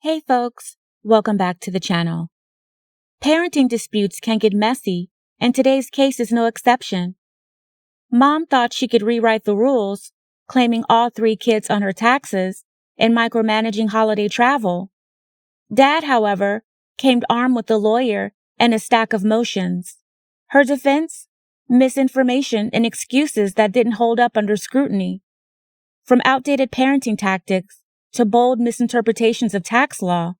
Hey folks, welcome back to the channel. Parenting disputes can get messy, and today's case is no exception. Mom thought she could rewrite the rules, claiming all 3 kids on her taxes and micromanaging holiday travel. Dad, however, came armed with a lawyer and a stack of motions. Her defense? Misinformation and excuses that didn't hold up under scrutiny. From outdated parenting tactics to bold misinterpretations of tax law,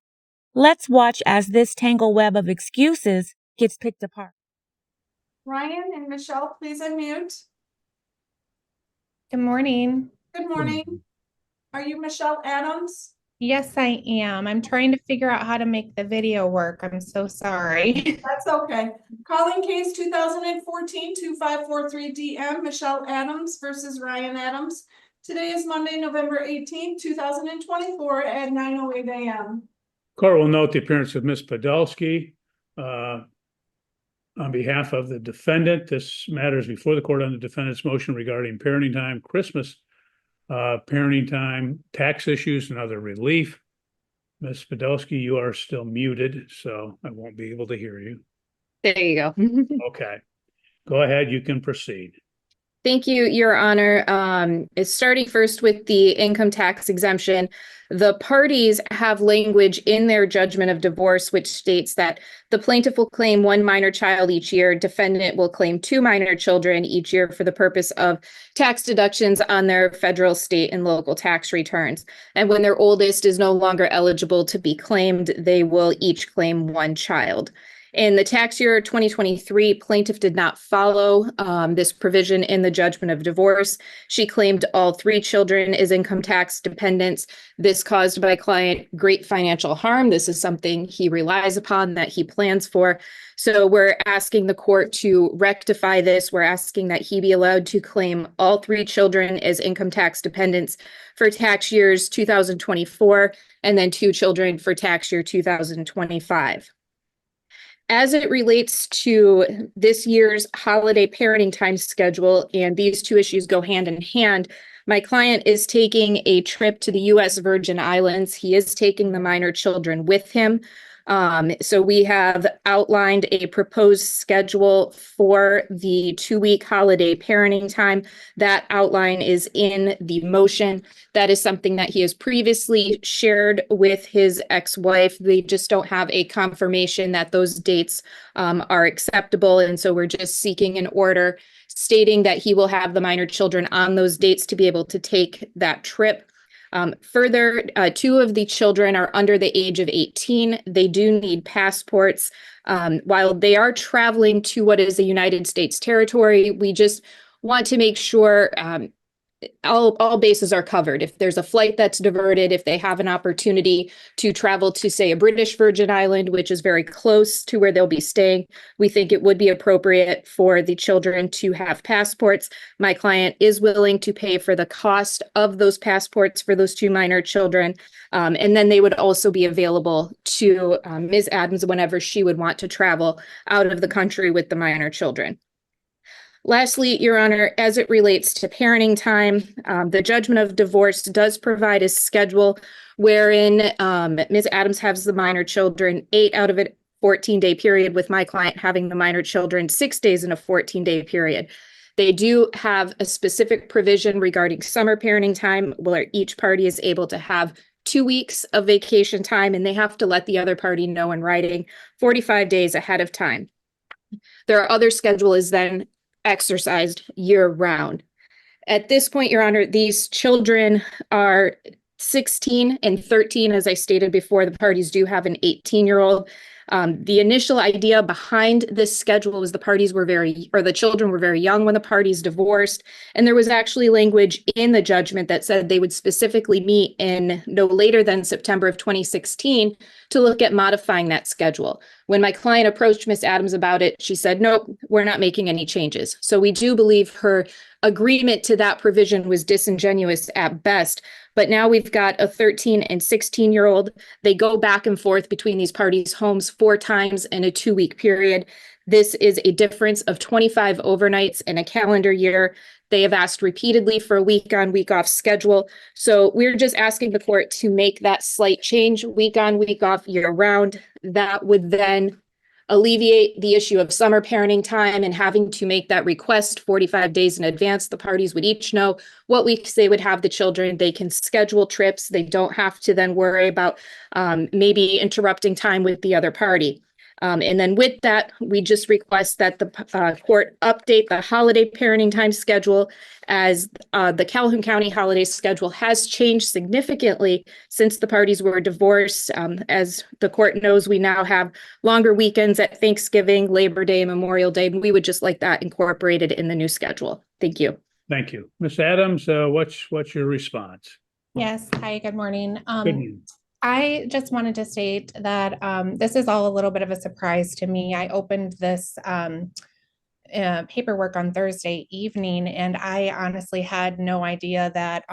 let's watch as this tangled web of excuses gets picked apart. Ryan and Michelle, please unmute. Good morning. Good morning. Are you Michelle Adams? Yes, I am. I'm trying to figure out how to make the video work. I'm so sorry. That's okay. Calling case 2014-2543-DM, Michelle Adams versus Ryan Adams. Today is Monday, November 18th, 2024 at 9:08 a.m. Court will note the appearance of Ms. Podolsky. On behalf of the defendant, this matter is before the court on the defendant's motion regarding parenting time, Christmas parenting time, tax issues, and other relief. Ms. Podolsky, you are still muted, so I won't be able to hear you. There you go. Okay. Go ahead, you can proceed. Thank you, Your Honor. It's starting first with the income tax exemption. The parties have language in their judgment of divorce, which states that the plaintiff will claim 1 minor child each year. Defendant will claim 2 minor children each year for the purpose of tax deductions on their federal, state, and local tax returns. And when their oldest is no longer eligible to be claimed, they will each claim 1 child. In the tax year 2023, plaintiff did not follow this provision in the judgment of divorce. She claimed all 3 children as income tax dependents. This caused my client great financial harm. This is something he relies upon, that he plans for. So we're asking the court to rectify this. We're asking that he be allowed to claim all 3 children as income tax dependents for tax years 2024, and then 2 children for tax year 2025. As it relates to this year's holiday parenting time schedule, and these 2 issues go hand in hand, my client is taking a trip to the U.S. Virgin Islands. He is taking the minor children with him. So we have outlined a proposed schedule for the 2-week holiday parenting time. That outline is in the motion. That is something that he has previously shared with his ex-wife. They just don't have a confirmation that those dates are acceptable. And so we're just seeking an order stating that he will have the minor children on those dates to be able to take that trip. Further, 2 of the children are under the age of 18. They do need passports. While they are traveling to what is the United States territory, we just want to make sure all bases are covered. If there's a flight that's diverted, if they have an opportunity to travel to, say, a British Virgin Island, which is very close to where they'll be staying, we think it would be appropriate for the children to have passports. My client is willing to pay for the cost of those passports for those 2 minor children. And then they would also be available to Ms. Adams whenever she would want to travel out of the country with the minor children. Lastly, Your Honor, as it relates to parenting time, the judgment of divorce does provide a schedule wherein Ms. Adams has the minor children 8 out of a 14-day period, with my client having the minor children 6 days in a 14-day period. They do have a specific provision regarding summer parenting time where each party is able to have 2 weeks of vacation time, and they have to let the other party know in writing 45 days ahead of time. Their other schedule is then exercised year-round. At this point, Your Honor, these children are 16 and 13. As I stated before, the parties do have an 18-year-old. The initial idea behind this schedule was the children were very young when the parties divorced. And there was actually language in the judgment that said they would specifically meet in no later than September of 2016 to look at modifying that schedule. When my client approached Ms. Adams about it, she said, nope, we're not making any changes. So we do believe her agreement to that provision was disingenuous at best. But now we've got a 13 and 16-year-old. They go back and forth between these parties' homes 4 times in a 2-week period. This is a difference of 25 overnights in a calendar year. They have asked repeatedly for a week on, week off schedule. So we're just asking the court to make that slight change, week on, week off, year round. That would then alleviate the issue of summer parenting time and having to make that request 45 days in advance. The parties would each know what weeks they would have the children. They can schedule trips. They don't have to then worry about maybe interrupting time with the other party. And then with that, we just request that the court update the holiday parenting time schedule, as the Calhoun County holiday schedule has changed significantly since the parties were divorced. As the court knows, we now have longer weekends at Thanksgiving, Labor Day, and Memorial Day, and we would just like that incorporated in the new schedule. Thank you. Thank you. Ms. Adams, what's your response? Yes. Hi, good morning. Good morning. I just wanted to state that this is all a little bit of a surprise to me. I opened this paperwork on Thursday evening, and I honestly had no idea that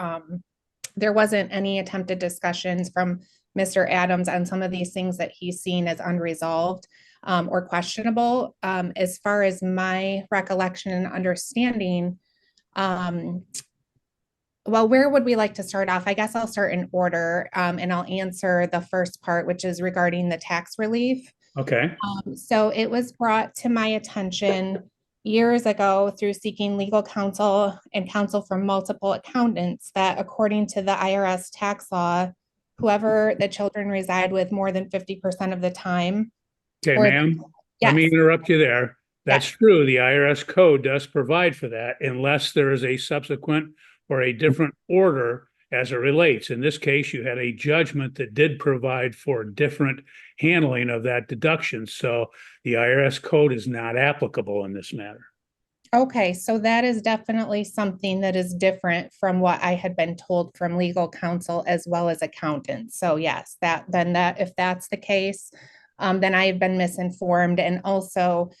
there wasn't any attempted discussions from Mr. Adams on some of these things that he's seen as unresolved or questionable. As far as my recollection and understanding, well, where would we like to start off? I guess I'll start in order, and I'll answer the first part, which is regarding the tax relief. Okay. So it was brought to my attention years ago through seeking legal counsel and counsel from multiple accountants that according to the IRS tax law, whoever the children reside with more than 50% of the time. Okay, ma'am, let me interrupt you there. That's true. The IRS code does provide for that unless there is a subsequent or a different order as it relates. In this case, you had a judgment that did provide for different handling of that deduction. So the IRS code is not applicable in this matter. Okay, so that is definitely something that is different from what I had been told from legal counsel as well as accountants. So yes, if that's the case, then I have been misinformed. And also,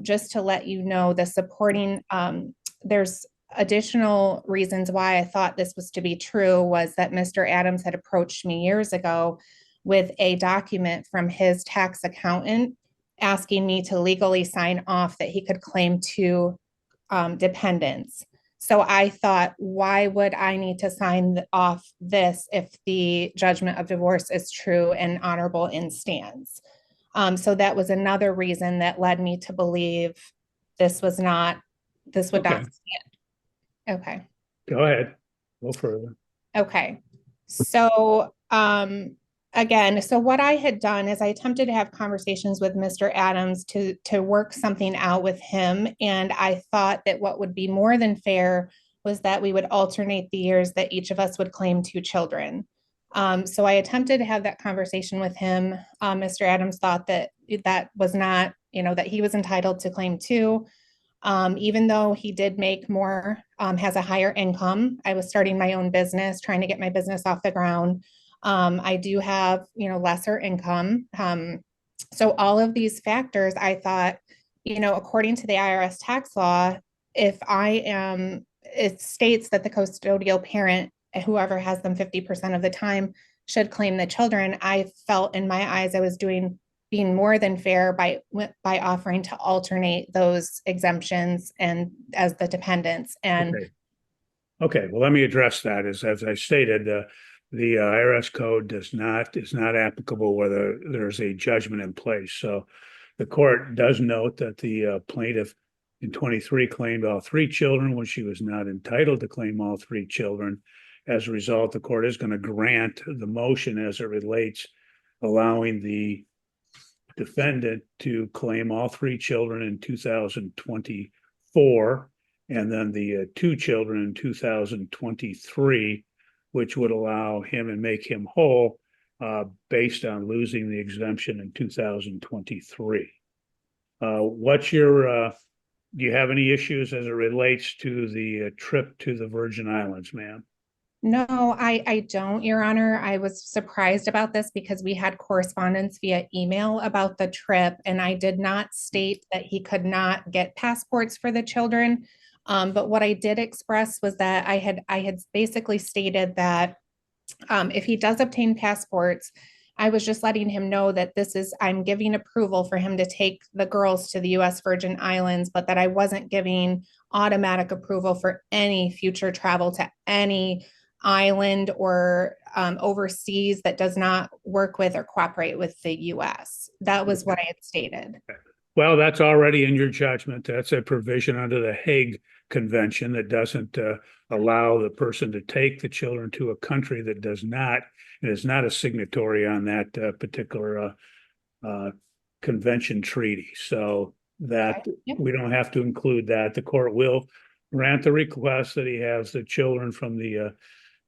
just to let you know, the supporting, there's additional reasons why I thought this was to be true was that Mr. Adams had approached me years ago with a document from his tax accountant asking me to legally sign off that he could claim two dependents. So I thought, why would I need to sign off this if the judgment of divorce is true and honorable and stands? So that was another reason that led me to believe this would not stand. Okay. Go ahead. Go further. Okay. So again, so what I had done is I attempted to have conversations with Mr. Adams to work something out with him. And I thought that what would be more than fair was that we would alternate the years that each of us would claim two children. So I attempted to have that conversation with him. Mr. Adams thought that was not, that he was entitled to claim two. Even though he did make more, has a higher income. I was starting my own business, trying to get my business off the ground. I do have, lesser income. So all of these factors, I thought, according to the IRS tax law, it states that the custodial parent, whoever has them 50% of the time, should claim the children. I felt in my eyes I was being more than fair by offering to alternate those exemptions and as the dependents. And okay. Well, let me address that. As I stated, the IRS code is not applicable whether there's a judgment in place. So the court does note that the plaintiff in 23 claimed all three children when she was not entitled to claim all three children. As a result, the court is going to grant the motion as it relates, allowing the defendant to claim all three children in 2024 and then the two children in 2023, which would allow him and make him whole based on losing the exemption in 2023. Do you have any issues as it relates to the trip to the Virgin Islands, ma'am? No, I don't, Your Honor. I was surprised about this because we had correspondence via email about the trip, and I did not state that he could not get passports for the children. But what I did express was that I had basically stated that if he does obtain passports I was just letting him know that I'm giving approval for him to take the girls to the US Virgin Islands, but that I wasn't giving automatic approval for any future travel to any island or overseas that does not work with or cooperate with the US. That was what I had stated. Well, that's already in your judgment. That's a provision under the Hague Convention that doesn't allow the person to take the children to a country that does not, and is not a signatory on that particular convention treaty. So that Yep. we don't have to include that. The court will grant the request that he has the children from the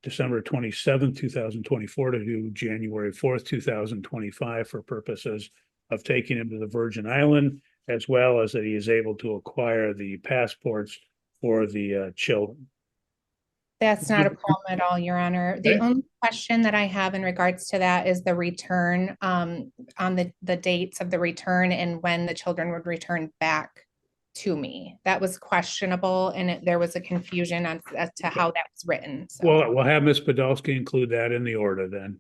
December 27th, 2024 to January 4th, 2025 for purposes of taking him to the Virgin Island, as well as that he is able to acquire the passports for the children. That's not a problem at all, Your Honor. The Okay. only question that I have in regards to that is the return, on the dates of the return and when the children would return back to me. That was questionable, and there was a confusion as to how that was written. So, Well, we'll have Ms. Podolsky include that in the order then.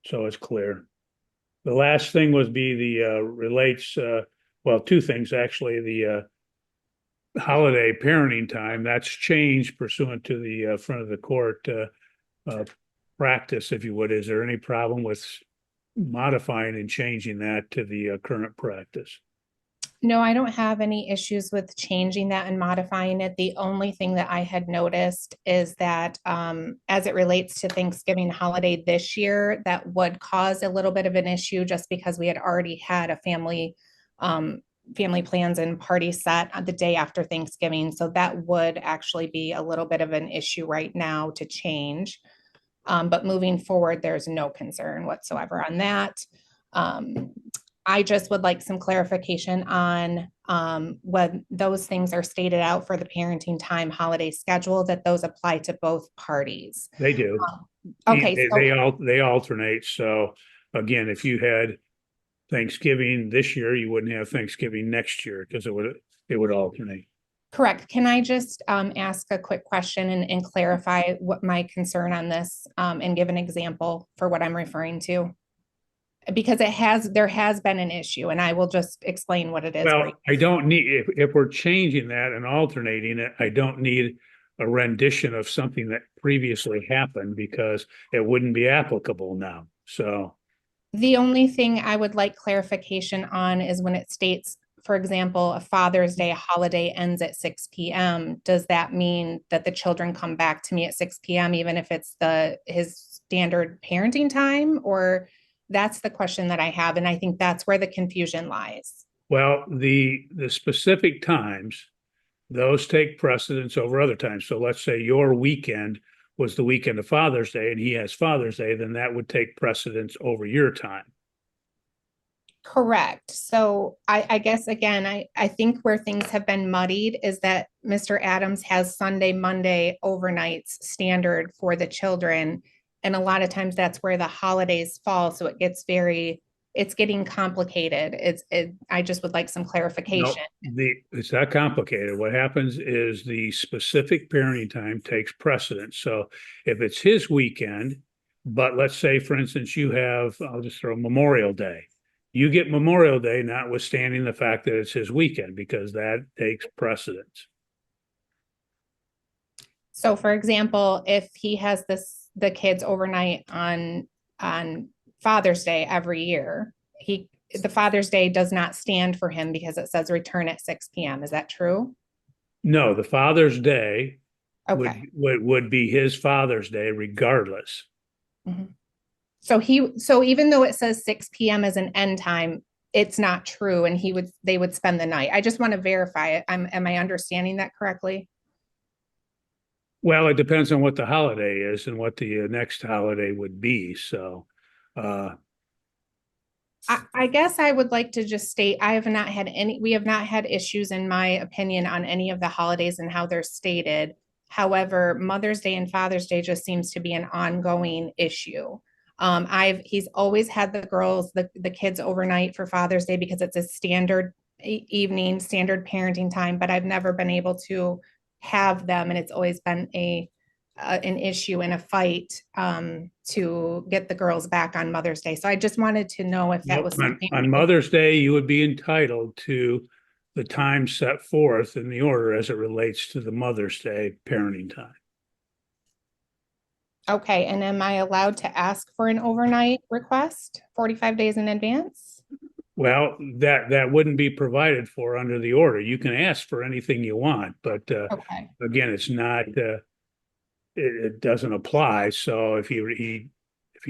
So it's clear. The last thing would be the relates, well, two things actually, the holiday parenting time, that's changed pursuant to the front of the court practice, if you would. Is there any problem with modifying and changing that to the current practice? no, I don't have any issues with changing that and modifying it. The only thing that I had noticed is that as it relates to Thanksgiving holiday this year, that would cause a little bit of an issue just because we had already had a family plans and party set on the day after Thanksgiving. So that would actually be a little bit of an issue right now to change. But moving forward, there's no concern whatsoever on that. I just would like some clarification on when those things are stated out for the parenting time holiday schedule, that those apply to both parties. They do. Okay, They alternate. So again, if you had Thanksgiving this year, you wouldn't have Thanksgiving next year because it would alternate. correct. Can I just ask a quick question and clarify what my concern on this and give an example for what I'm referring to? Because there has been an issue, and I will just explain what it is. Well, I don't need, if we're changing that and alternating it, I don't need a rendition of something that previously happened because it wouldn't be applicable now. So The only thing I would like clarification on is when it states, for example, a Father's Day holiday ends at 6 p.m. Does that mean that the children come back to me at 6 p.m. even if it's his standard parenting time? Or that's the question that I have, and I think that's where the confusion lies. well, the specific times, those take precedence over other times. So let's say your weekend was the weekend of Father's Day and he has Father's Day, then that would take precedence over your time. Correct. So I guess, again, I think where things have been muddied is that Mr. Adams has Sunday, Monday overnights standard for the children. And a lot of times that's where the holidays fall. So it's getting complicated. I just would like some clarification. It's not complicated. What happens is the specific parenting time takes precedence. So if it's his weekend, but let's say, for instance, you have, I'll just throw Memorial Day. You get Memorial Day, notwithstanding the fact that it's his weekend, because that takes precedence. So for example, if he has the kids overnight on Father's Day every year, the Father's Day does not stand for him because it says return at 6 p.m. Is that true? No, the Father's Day Okay. would be his Father's Day regardless. Mhm. So even though it says 6 p.m. as an end time, it's not true, and they would spend the night. I just want to verify it. Am I understanding that correctly? Well, it depends on what the holiday is and what the next holiday would be. So, I guess I would like to just state, we have not had issues, in my opinion, on any of the holidays and how they're stated. However, Mother's Day and Father's Day just seems to be an ongoing issue. He's always had the kids overnight for Father's Day because it's a standard evening, standard parenting time, but I've never been able to have them. And it's always been an issue and a fight to get the girls back on Mother's Day. So I just wanted to know if that Nope, was on something. on Mother's Day, you would be entitled to the time set forth in the order as it relates to the Mother's Day parenting time. Okay, and am I allowed to ask for an overnight request 45 days in advance? Well, that wouldn't be provided for under the order. You can ask for anything you want, but Okay, again, it's not, it doesn't apply. So if he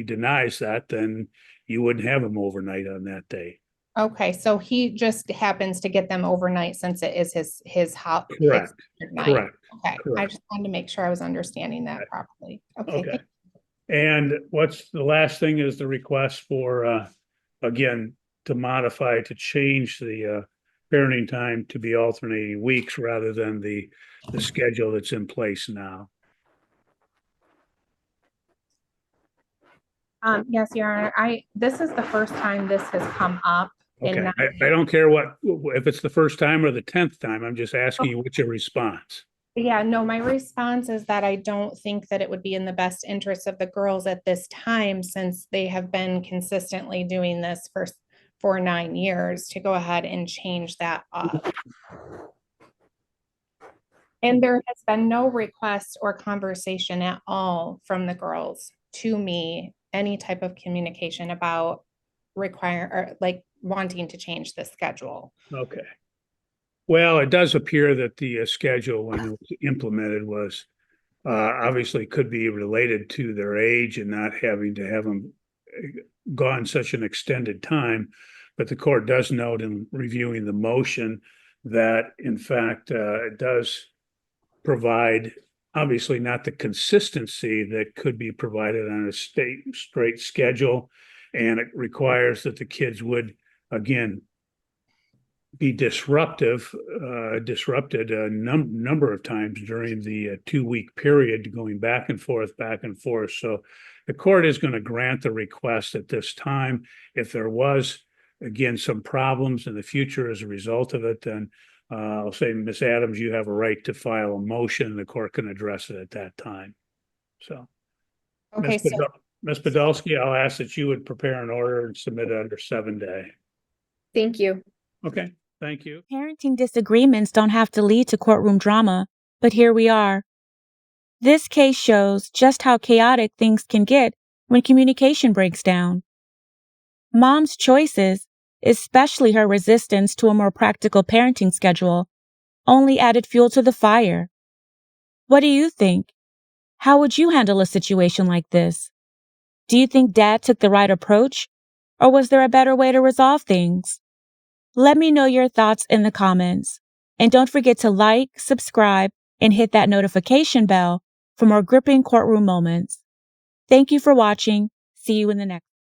denies that, then you wouldn't have him overnight on that day. okay, so he just happens to get them overnight since it is his Correct, night. correct, Okay, I correct. just wanted to make sure I was understanding that properly. Okay, Okay. And what's the last thing is the request for, again, to modify, to change the parenting time to be alternating weeks rather than the schedule that's in place now. Yes, Your Honor, this is the first time this has come up. Okay, I don't care if it's the first time or the 10th time, I'm just asking you what's your response? Yeah, no, my response is that I don't think that it would be in the best interest of the girls at this time, since they have been consistently doing this for 9 years, to go ahead and change that up. And there has been no request or conversation at all from the girls to me, any type of communication about wanting to change the schedule. Okay. Well, it does appear that the schedule when it was implemented was obviously could be related to their age and not having to have them gone such an extended time. But the court does note in reviewing the motion that in fact it does provide obviously not the consistency that could be provided on a straight schedule. And it requires that the kids would, again, be disrupted a number of times during the 2-week period, going back and forth. So the court is going to grant the request at this time. If there was, again, some problems in the future as a result of it, then I'll say, Ms. Adams, you have a right to file a motion and the court can address it at that time. So, Okay, Ms. Podolsky, I'll ask that you would prepare an order and submit it under 7-day. Thank you. Okay, thank you. Parenting disagreements don't have to lead to courtroom drama, but here we are. This case shows just how chaotic things can get when communication breaks down. Mom's choices, especially her resistance to a more practical parenting schedule, only added fuel to the fire. What do you think? How would you handle a situation like this? Do you think Dad took the right approach, or was there a better way to resolve things? Let me know your thoughts in the comments. And don't forget to like, subscribe, and hit that notification bell for more gripping courtroom moments. Thank you for watching. See you in the next.